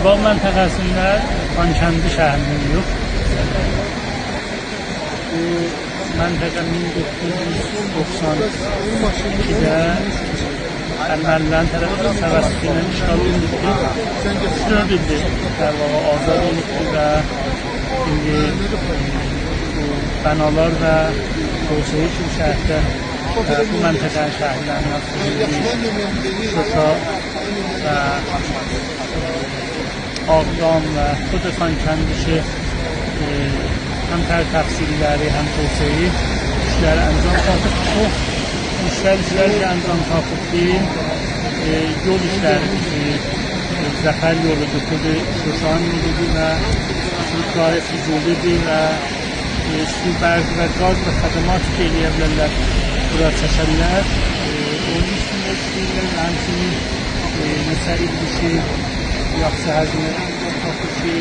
Bal məntəqəsində Xankəndi şəhərinin yox. Bu məntəqə 1992-də Ermənilərin tərəfindən təvəssütlə işğal edildi. 4 ildir azad olundu və indi bu bənalar və tövsiyə üçün şəhərdə bu məntəqənin şəhərlərindən Şuşa və Ağdam və Xudda Xankəndi ki həm təfsirləri, həm tövsiyeyi işləri əncam tapıb. Bu işlər ki, əncam tapıb deyil, yol işləridir ki, Zəfər yoludur, Xudda Şuşanın yoludur və Gayet Füzulidir və su, bərq və qaz və xədəmat ki, eləyə bilərlər, bura çəkərlər. Onun üstündə işləyirlər və həmçinin neçə ildir ki, yaxşı həzmə tapıb ki,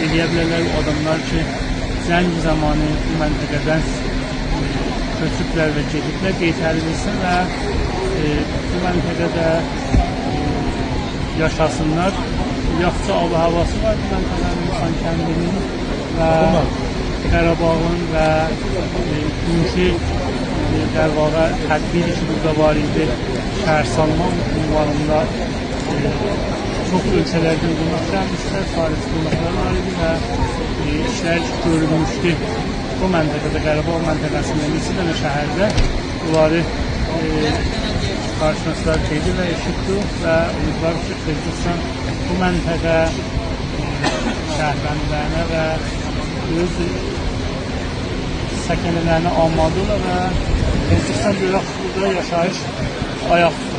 eləyə bilərlər o adamlar ki, zəng zamanı bu məntəqədən köçüblər və gediblər, qeytərilsin və bu məntəqədə yaşasınlar. Yaxşı alı havası var bu məntəqənin, Xankəndinin və Qarabağın və günkü dərvaqa tədbir ki, burada var idi, şəhər salma ünvanında çox ölkələrdən qonaq gəlmişlər, xarici qonaqlar var idi və işlər görülmüşdü. Bu məntəqədə, Qarabağ məntəqəsində neçə dənə şəhərdə bunları qarşılaşlar qeydi və eşitdi və umudlar ki, Xırcıstan bu məntəqə şəhərlərinə və öz səkənələrinə amadı olar və Xırcıstan burada yaşayış ayaq tutar.